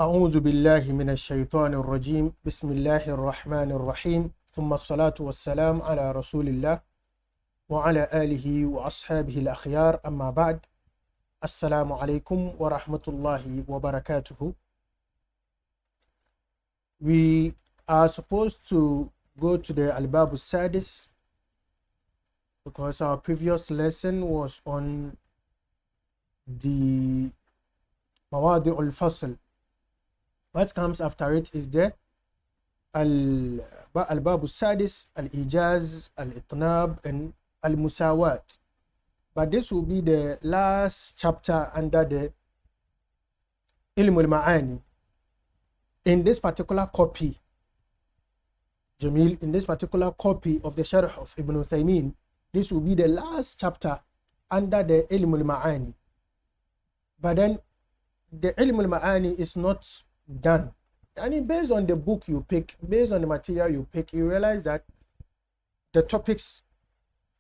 أعوذ بالله من الشيطان الرجيم بسم الله الرحمن الرحيم ثم الصلاة والسلام على رسول الله وعلى آله وأصحابه الأخيار أما بعد السلام عليكم ورحمة الله وبركاته. We are supposed to go to the الباب السادس because our previous lesson was on the مواضع الفصل. What comes after it is the الباب السادس الإيجاز الإطناب and المساواة. But this will be the last chapter under the علم المعاني. In this particular copy, Jamil, in this particular copy of the Sharh of Ibn Uthaymeen, this will be the last chapter under the علم المعاني. But then the علم المعاني is not done. And based on the book you pick, based on the material you pick, you realize that the topics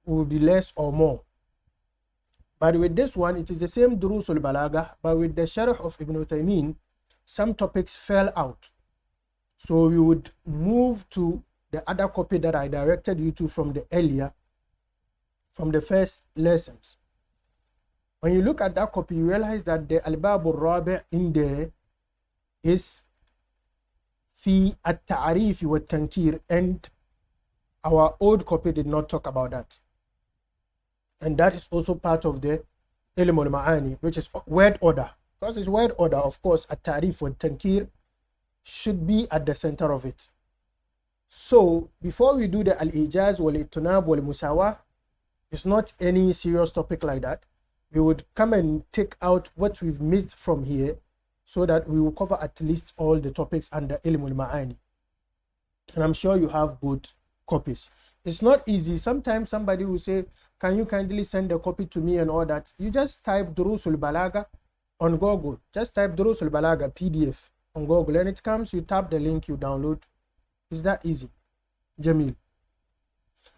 will be less or more. But with this one, it is the same دروس البلاغة, but with the Sharh of Ibn Uthaymeen, some topics fell out. So we would move to the other copy that I directed you to from the earlier, from the first lessons. When you look at that copy, you realize that the الباب الرابع in there is في التعريف والتنكير, and our old copy did not talk about that. And that is also part of the علم المعاني, which is word order. Because it's word order, of course, التعريف والتنكير should be at the center of it. So before we do the al-ijaz wal-ittinab wal-musawa, it's not any serious topic like that. We would come and take out what we've missed from here, so that we will cover at least all the topics under ilm al-ma'ani. And I'm sure you have both copies. It's not easy. Sometimes somebody will say, can you kindly send a copy to me and all that? You just type دروس البلاغة on Google. Just type دروس البلاغة PDF on Google, and it comes, you tap the link, you download. It's that easy. Jamil.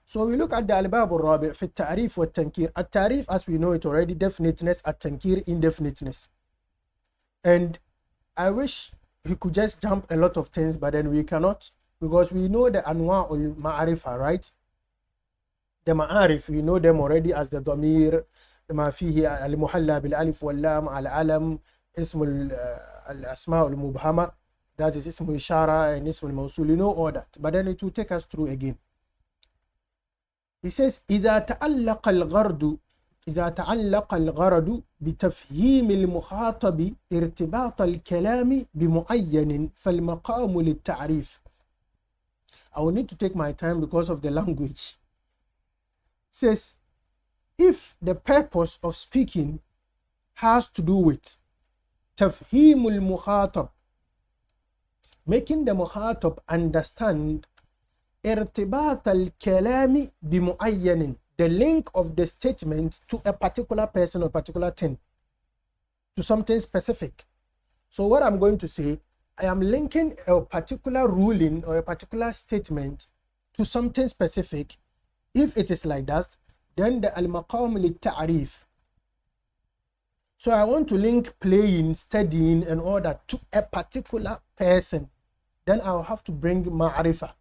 So we look at the الباب الرابع في التعريف والتنكير. التعريف, as we know it already, definiteness, التنكير, indefiniteness. And I wish we could just jump a lot of things, but then we cannot, because we know the anwa' al-ma'arifa, right? The ma'arif, we know them already as the dhamir, ما فيه المحلى بالالف واللام العلم اسم الاسماء المبهمة, that is اسم الإشارة and اسم الموصول, you know all that, but then it will take us through again. He says إذا تعلق الغرض بتفهيم المخاطب ارتباط الكلام بمعين فالمقام للتعريف. I will need to take my time because of the language. It says, if the purpose of speaking has to do with تفهيم المخاطب, making the مخاطب understand ارتباط الكلام بمعين, the link of the statement to a particular person or particular thing, to something specific. So what I'm going to say, I am linking a particular ruling or a particular statement to something specific. If it is like that, then the al-maqam lit-ta'rif. So I want to link playing, studying and all that to a particular person. Then I'll have to bring ma'rifah.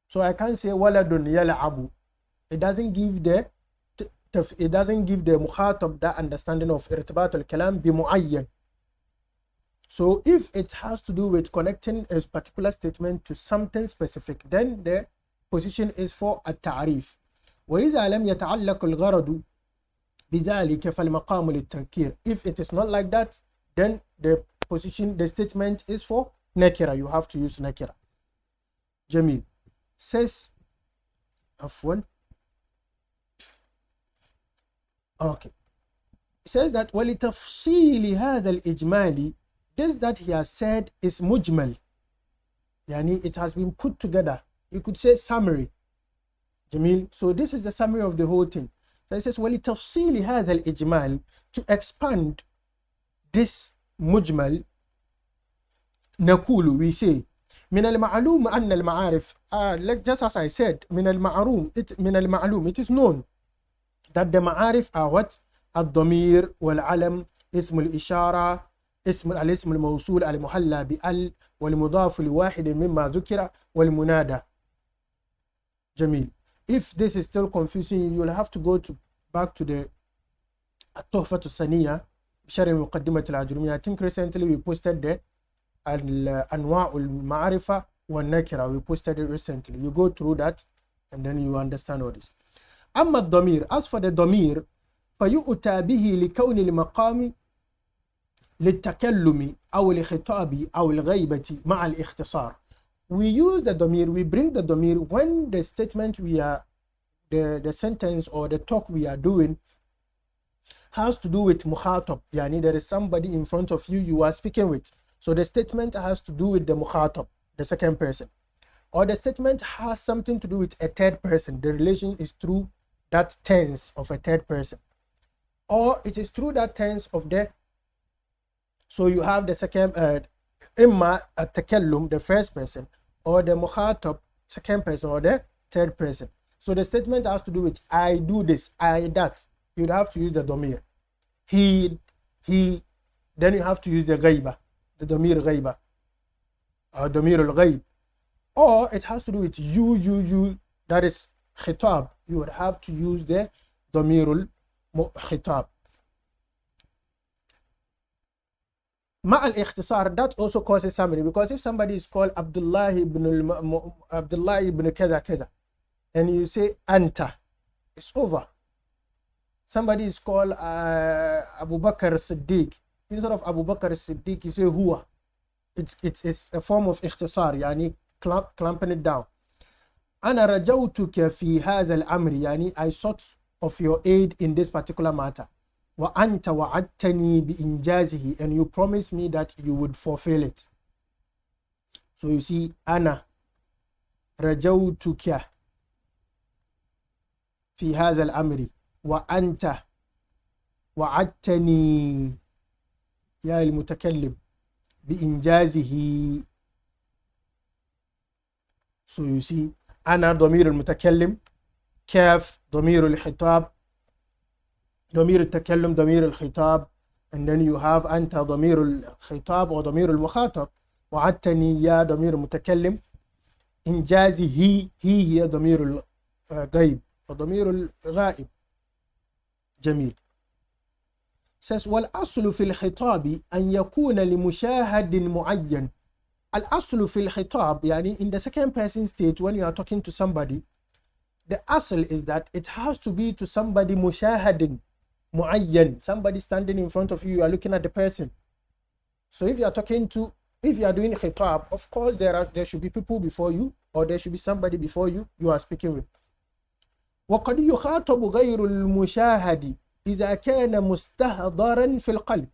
So I can't say waladun yal'abu. It doesn't give the mukhatab that understanding of irtibat al-kalam bi muayyan. So if it has to do with connecting a particular statement to something specific, then the position is for at-ta'rif. وإذا لم يتعلق الغرض بذلك فالمقام للتنكير. If it is not like that, then the position, the statement is for nakira. You have to use nakira. Jamil says, afwan. Okay. It says that وَلِتَفْصِيلِ هَذَا الْإِجْمَالِ, this that he has said is mujmal. Yani it has been put together. You could say summary. Jamil. So this is the summary of the whole thing. So it says وَلِتَفْصِيلِ هَذَا الْإِجْمَالِ, to expand this mujmal, نقول, we say, من المعلوم أن المعارف, like just as I said, من المعلوم, it is known that the ma'arif are what? الضمير والعلم اسم الإشارة الاسم الموصول المحلى بال والمضاف لواحد مما ذكر والمنادى. جميل. If this is still confusing, you'll have to go back to the التحفة الثانية بشرح مقدمة العجرمية. I think recently we posted the أنواع المعرفة والنكرة. We posted it recently. You go through that and then you understand all this. أما الضمير, as for the ضمير فيؤتى به لكون المقام للتكلم أو الخطاب أو الغيبة مع الاختصار. We use the ضمير, we bring the ضمير when the statement we are, the sentence or the talk we are doing has to do with مخاطب. يعني there is somebody in front of you you are speaking with. So the statement has to do with the مخاطب, the second person. Or the statement has something to do with a third person. The relation is through that tense of a third person. Or it is through that tense of the, so you have the second, إما التكلم, the first person, or the مخاطب, second person, or the third person. So the statement has to do with I do this, I that. You'd have to use the ضمير. He, then you have to use the غيبة, the ضمير غيبة, or ضمير الغيب. Or it has to do with you, that is خطاب. You would have to use the ضمير الخطاب. مع الاختصار, that also causes summary, because if somebody is called Abdullah ibn كذا كذا and you say أنت, it's over. Somebody is called Abu Bakr Siddiq. Instead of Abu Bakr Siddiq, you say huwa. It's a form of اختصار, يعني clamping it down. أنا رجوتك في هذا الأمر, يعني I sought of your aid in this particular matter. وأنت وعدتني بإنجازه, and you promised me that you would fulfill it. So you see, أنا رجوتك في هذا الأمر وأنت وعدتني يا المتكلم بإنجازه. So you see, أنا ضمير المتكلم, كاف ضمير الخطاب, ضمير التكلم ضمير الخطاب, and then you have أنت ضمير الخطاب أو ضمير المخاطب, وعدتني يا ضمير المتكلم, إنجازه هي ضمير الغيب وضمير الغائب. جميل. says والأصل في الخطاب أن يكون لمشاهد معين. الأصل في الخطاب, يعني in the second person state when you are talking to somebody, the asl is that it has to be to somebody مشاهد معين, somebody standing in front of you, you are looking at the person. So if you are doing khitab, of course there should be people before you, or there should be somebody before you are speaking with. وقد يخاطب غير المشاهد إذا كان مستحضرا في القلب.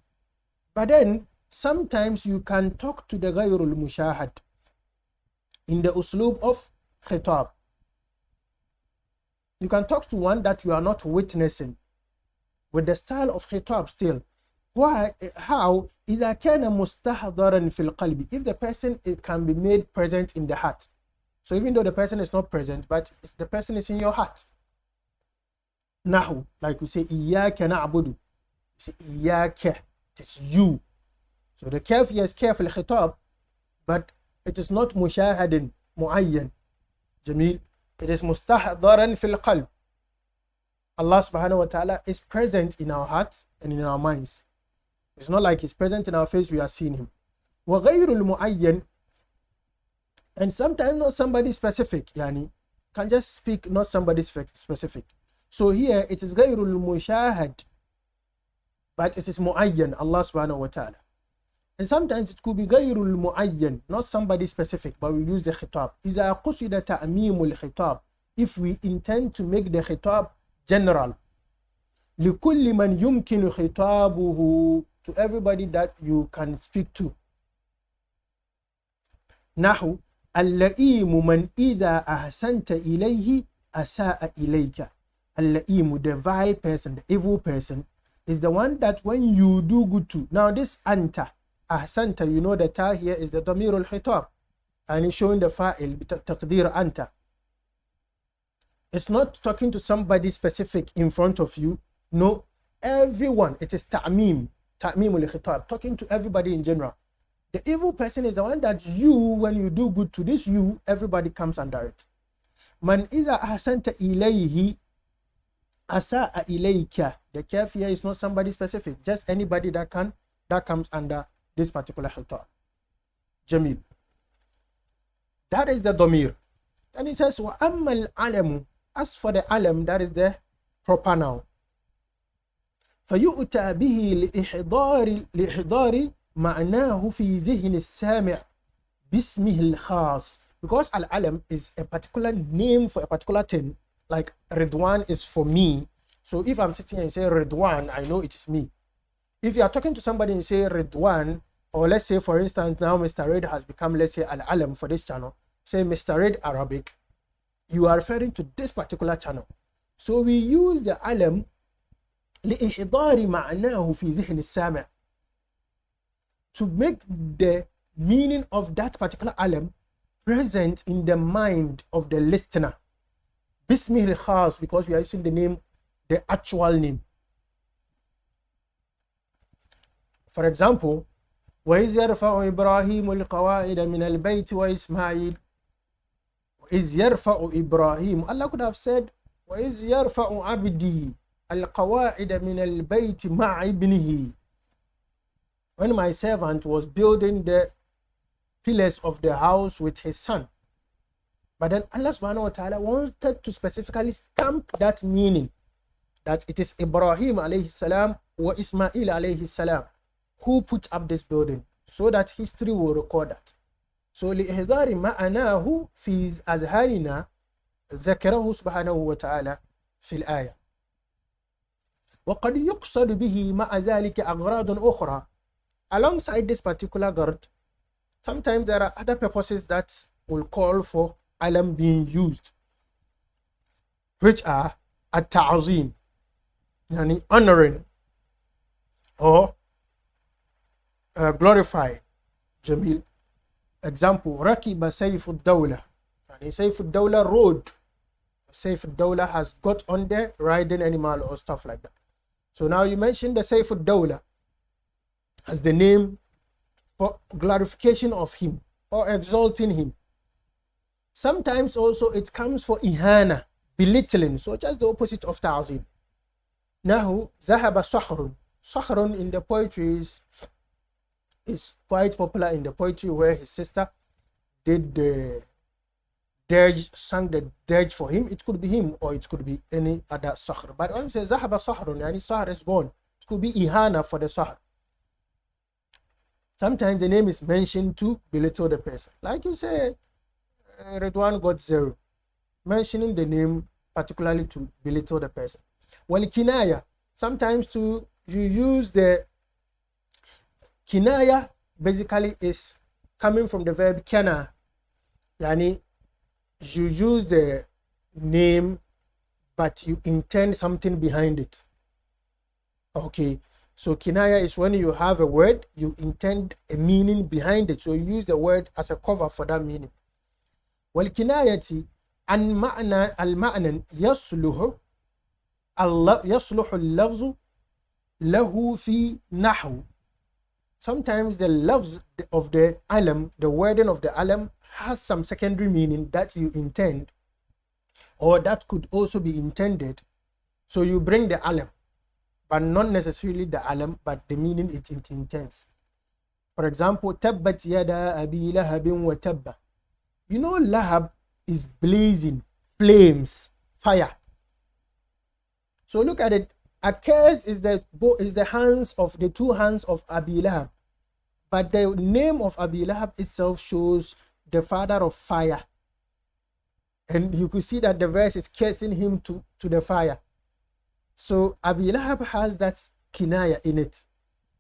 But then sometimes you can talk to the غير المشاهد in the uslub of khitab. You can talk to one that you are not witnessing with the style of khitab still. Why? How? إذا كان مستحضرا في القلب, if the person, it can be made present in the heart. So even though the person is not present, but the person is in your heart. Nahu, like we say إياك نعبد, you say إياك, it's you. So the kaf, yes, kaf al-khitab, but it is not mushahadin muayyan. Jamil. It is mustahdaran fil qalb. Allah subhanahu wa ta'ala is present in our hearts and in our minds. It's not like he's present in our face, we are seeing him. وغير المعين, and sometimes not somebody specific, yani can just speak not somebody specific. So here it is غير المشاهد, but it is muayyan, Allah subhanahu wa ta'ala. And sometimes it could be غير المعين, not somebody specific, but we use the khitab. إذا قصد تأميم الخطاب, if we intend to make the khitab general. لكل من يمكن خطابه, to everybody that you can speak to. نحو اللئيم من إذا أحسنت إليه أساء إليك. اللئيم, the vile person, the evil person, is the one that when you do good to. Now this anta, ahsanta, you know the ta here is the damir al-khitab, and it's showing the fa'il, taqdir anta. It's not talking to somebody specific in front of you. No, everyone. It is ta'mim. ta'mimul khitab, talking to everybody in general. The evil person is the one that you, when you do good to this you, everybody comes under it. Man iza ahsanta ilayhi asa'a ilayka. The kaf here is not somebody specific, just anybody that comes under this particular khitab. Jamil. That is the dhamir. And it says wa amma al-alamu. As for the alam, that is the proper noun. فيؤتى به لإحضار معناه في ذهن السامع باسمه الخاص. Because al-alam is a particular name for a particular thing, like Ridwan is for me. So if I'm sitting and say Ridwan, I know it is me. If you are talking to somebody and say Ridwan, or let's say for instance now Mr. Red has become, let's say, al-alam for this channel, say Mr. Red Arabic, you are referring to this particular channel. So we use the alam لإحضار معناه في ذهن السامع, to make the meaning of that particular alam present in the mind of the listener. باسمه الخاص, because we are using the name, the actual name. For example, وإذ يرفع إبراهيم القواعد من البيت وإسماعيل. وإذ يرفع إبراهيم, Allah could have said وإذ يرفع عبدي القواعد من البيت مع ابنه. When my servant was building the pillars of the house with his son. But then Allah subhanahu wa ta'ala wanted to specifically stamp that meaning, that it is Ibrahim alayhi salam or Ismail alayhi salam who put up this building, so that history will record that. So لإحضار معناه في أذهاننا ذكره سبحانه وتعالى في الآية. وقد يقصد به مع ذلك أغراض أخرى. Alongside this particular gard, sometimes there are other purposes that will call for alam being used, which are at-ta'zim, yani honoring or glorifying. Jamil. Example, rakiba sayf ad-dawla, yani sayf ad-dawla rode. Sayf ad-dawla has got on the riding animal or stuff like that. So now you mentioned the sayf ad-dawla as the name for glorification of him or exalting him. Sometimes also it comes for ihana, belittling, so just the opposite of ta'zim. Nahu zahaba sahrun. Sahrun in the poetry is quite popular in the poetry, where his sister did the dirge, sang the dirge for him. It could be him or it could be any other sahr. But when you say zahaba sahrun, yani sahr is gone, it could be ihana for the sahr. Sometimes the name is mentioned to belittle the person. Like you say, Redwan got 0. Mentioning the name particularly to belittle the person. Well, kinaya, sometimes you use the kinaya, basically is coming from the verb kana. Yani, you use the name, but you intend something behind it. Okay. So kinaya is when you have a word, you intend a meaning behind it. So you use the word as a cover for that meaning. والكناية عن معنى المعنى يصلح اللفظ له في نحو. Sometimes the lafz of the alam, the wording of the alam, has some secondary meaning that you intend, or that could also be intended. So you bring the alam, but not necessarily the alam, but the meaning it intends. For example, tabbat yada abi lahabin wa tabba. You know, lahab is blazing, flames, fire. So look at it. Occurs is the hands of the two hands of Abi Lahab, but the name of Abi Lahab itself shows the father of fire, and you could see that the verse is cursing him to the fire. So Abi Lahab has that kinaya in it.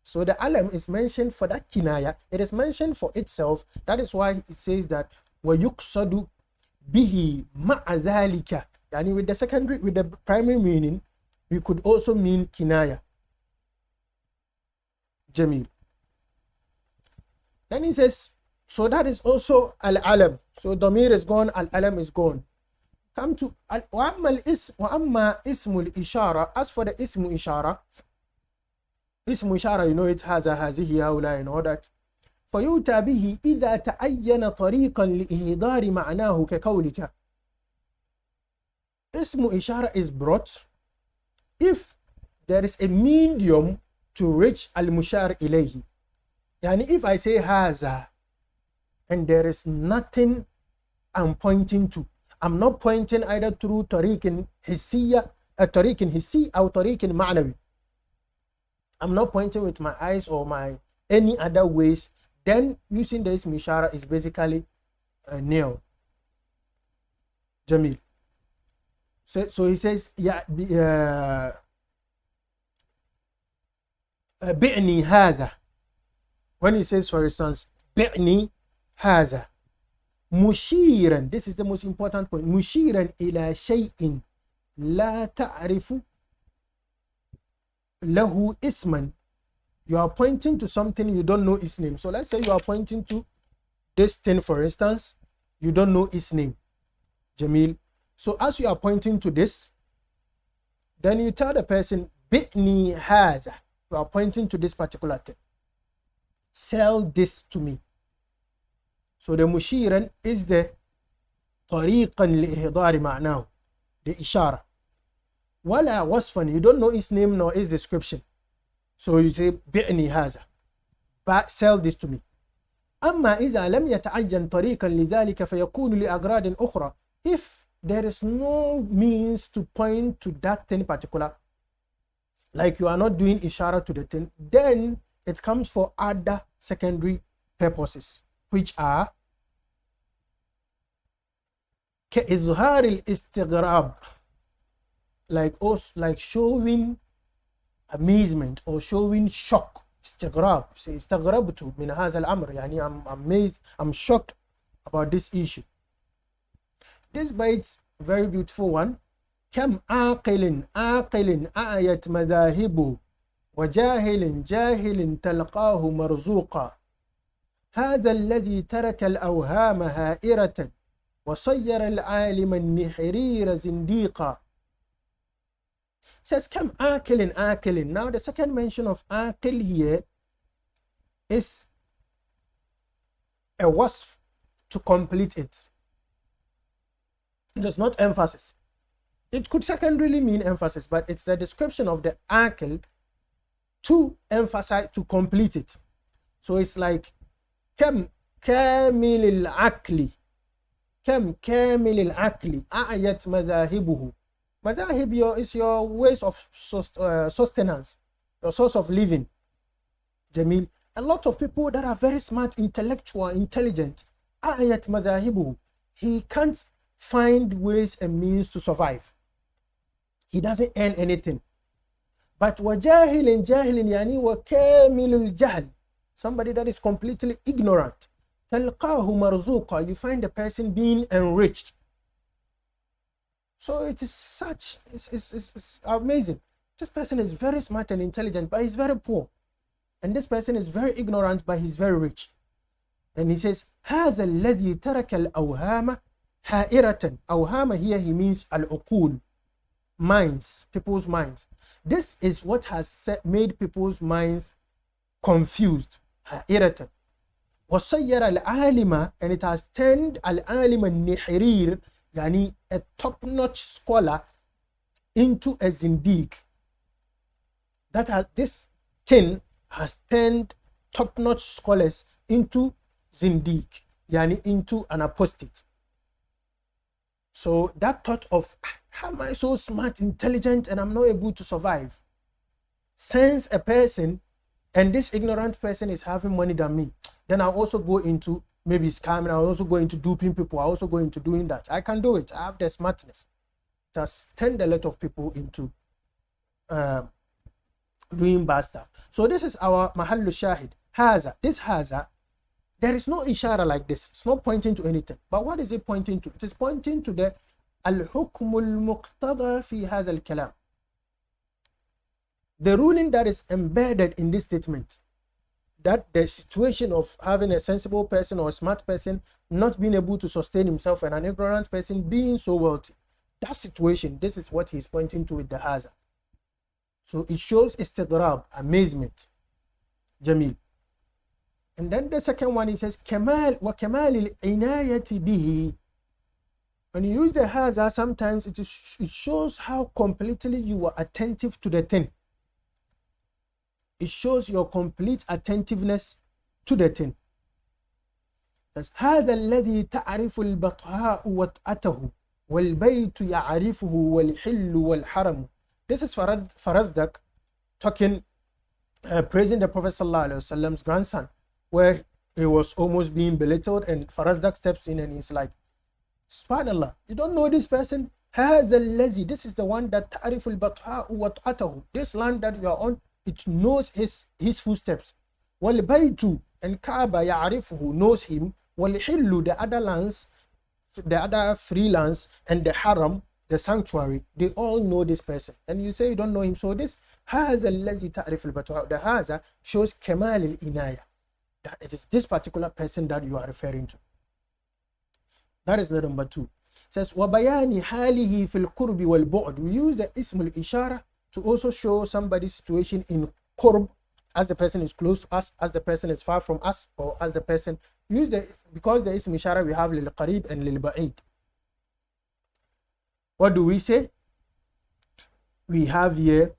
So the alam is mentioned for that kinaya. It is mentioned for itself. That is why it says that وَيُقْصَدُ بِهِ مَعَ ذَلِكَ. Yani with the primary meaning, we could also mean kinaya. Jamil. Then he says, so that is also al-alam. So damir is gone, al-alam is gone. Come to وَأَمَّا إِسْمُ الْإِشَارَةِ. As for the ismu ishara, اسم إشارة, you know it, هذا هذه هؤلاء and all that. فيؤتى به إذا تعين طريقا لإهدار معناه كقولك. اسم إشارة is brought if there is a medium to reach المشار إليه. يعني if I say هذا and there is nothing I'm pointing to, I'm not pointing either through طريق حسية, طريق حسي أو طريق معنوي. I'm not pointing with my eyes or my any other ways. Then using the ism ishara is basically nil. Jamil. So he says, yeah, bi'ni hadha. When he says, for instance, bi'ni hadha, mushiran, this is the most important point, mushiran ila shay'in la ta'rifu lahu isman. You are pointing to something you don't know its name. So let's say you are pointing to this thing, for instance, you don't know its name. Jamil. So as you are pointing to this, then you tell the person, bi'ni hadha. You are pointing to this particular thing. Sell this to me. So the mushiran is the طريقا لإهضار معناه, the ishara. Wala wasfan, you don't know its name nor its description. So you say bi'ni hadha, sell this to me. أما إذا لم يتعين طريقا لذلك فيكون لأغراض أخرى. If there is no means to point to that thing particular, like you are not doing ishara to the thing, then it comes for other secondary purposes, which are كإظهار الاستغراب, like showing amazement or showing shock. استغراب, say استغربت من هذا الأمر, يعني I'm amazed, I'm shocked about this issue. This bite, very beautiful one. كم عاقل أعيت مذاهبه وجاهل جاهل تلقاه مرزوقا. هذا الذي ترك الأوهام هائرة وصير العالم النحرير زنديقا. Says كم عاقل. Now the second mention of عاقل here is a wasf to complete it. It is not emphasis. It could secondarily mean emphasis, but it's the description of the aql to emphasize, to complete it. So it's like كم كامل العقل أعيت مذاهبه. Madhahib is your ways of sustenance, your source of living. Jamil. A lot of people that are very smart, intellectual, intelligent, أعيت مذاهبه. He can't find ways and means to survive. He doesn't earn anything. But وجاهل جاهل يعني وكامل الجهل, somebody that is completely ignorant. تلقاه مرزوقا, you find the person being enriched. So it is such, it's amazing. This person is very smart and intelligent, but he's very poor. And this person is very ignorant, but he's very rich. And he says, هذا الذي ترك الأوهام هائرة. أوهام here he means العقول, minds, people's minds. This is what has made people's minds confused. هائرة. وصير العالم, and it has turned العالم النحرير, يعني a top-notch scholar, into a zindiq. This thing has turned top-notch scholars into zindiq, yani into an apostate. So that thought of, how am I so smart, intelligent, and I'm not able to survive, sends a person, and this ignorant person is having money than me, then I'll also go into maybe scamming, I'll also go into duping people, I'll also go into doing that. I can do it. I have the smartness. It has turned a lot of people into doing bad stuff. So this is our mahallu shahid. Haza. This haza, there is no ishara like this. It's not pointing to anything. But what is it pointing to? It is pointing to the al-hukm al-muqtada fi hadha al-kalam. The ruling that is embedded in this statement, that the situation of having a sensible person or a smart person not being able to sustain himself and an ignorant person being so wealthy, that situation, this is what he's pointing to with the haza. So it shows istigrab, amazement. Jamil. And then the second one, it says Kamal wa Kamal al-inayati bihi. When you use the haza, sometimes it shows how completely you are attentive to the thing. It shows your complete attentiveness to the thing. هذا الذي تعرف البطحاء وطأته والبيت يعرفه والحل والحرم. This is Farazdak talking, praising the Prophet ﷺ's grandson, where he was almost being belittled, and Farazdak steps in and he's like, Subhanallah, you don't know this person? هذا الذي, this is the one that تعرف البطحاء وطأته. This land that you are on, it knows his footsteps. والبيت, and Kaaba يعرفه, knows him. والحل, the other lands, the other free lands, and the haram, the sanctuary, they all know this person. And you say you don't know him. So this هذا الذي تعرف البطحاء, the هذا shows كمال الإناية, that it is this particular person that you are referring to. That is the number 2. It says وبيان حاله في القرب والبعد. We use the اسم الإشارة to also show somebody's situation in qurb, as the person is close to us, as the person is far from us, or as the person use the, because the ism ishara we have lil qarib and lil ba'id. What do we say? We have here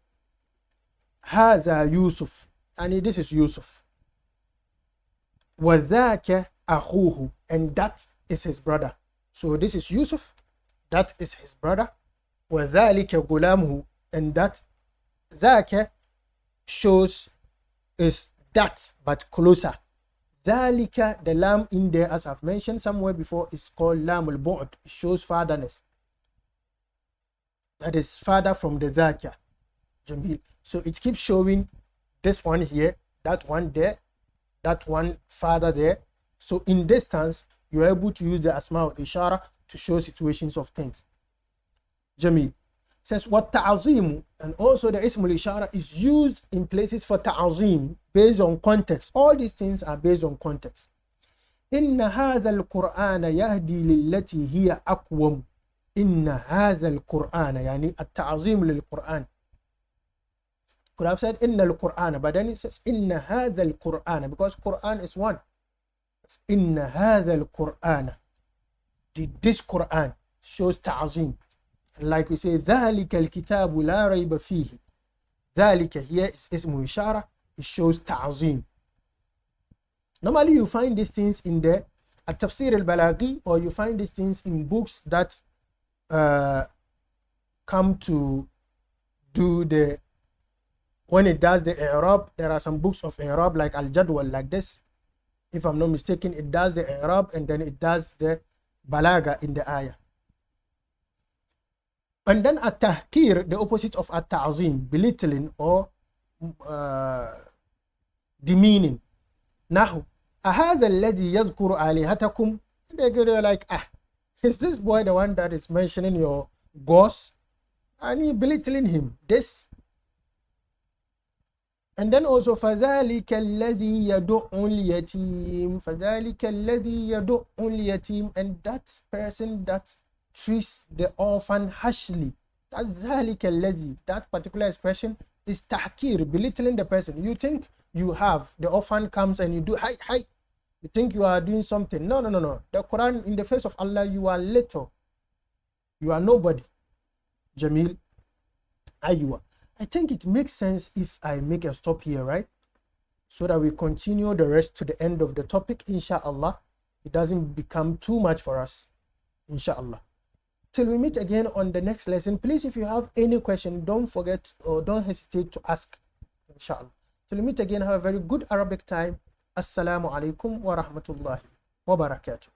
Haza Yusuf, and this is Yusuf. وذاك أخوه, and that is his brother. So this is Yusuf, that is his brother. وذلك غلامه, and that ذاك shows is that but closer. ذلك, the lam in there, as I've mentioned somewhere before, is called lam al-bu'd. It shows fatherness. That is father from the dhaka. Jamil. So it keeps showing this one here, that one there, that one father there. So in distance, you're able to use the asma al-ishara to show situations of things. Jamil. Says what ta'azim, and also the ism al-ishara is used in places for ta'azim based on context. All these things are based on context. Inna hadha al-Qur'ana yahdi lillati hiya aqwam. Inna hadha al-Qur'ana, yani at-ta'azim lil-Qur'an. Could have said inna al-Qur'ana, but then it says inna hadha al-Qur'ana, because Qur'an is one. Inna hadha al-Qur'ana, this Qur'an shows ta'azim. Like we say, ذَلِكَ الْكِتَابُ لَا رَيْبَ فِيهِ. ذَلِكَ here is ism ishara, it shows ta'zim. Normally you find these things in the tafsir al-Balāghi, or you find these things in books that come to do the, when it does the i'rab, there are some books of i'rab like al-Jadwal, like this. If I'm not mistaken, it does the i'rab and then it does the balagha in the ayah. And then at-tahkir, the opposite of at-ta'zim, belittling or demeaning. Nahu, ahadha alladhi yadhkuru alihatakum. They go like, is this boy the one that is mentioning your gods? And you belittling him. This. And then also, فَذَلِكَ الَّذِي يَدُعُّ الْيَتِيمِ. فَذَلِكَ الَّذِي يَدُعُّ الْيَتِيمِ. And that person that treats the orphan harshly. That ذَلِكَ الَّذِي, that particular expression is tahkir, belittling the person. You think you have, the orphan comes and you do, hi. You think you are doing something. No. The Quran, in the face of Allah, you are little. You are nobody. Jamil. Aywa. I think it makes sense if I make a stop here, right? So that we continue the rest to the end of the topic, inshallah. It doesn't become too much for us, inshallah. Till we meet again on the next lesson, please, if you have any question, don't forget or don't hesitate to ask, inshallah. Till we meet again, have a very good Arabic time. Assalamu alaikum wa rahmatullahi wa barakatuh.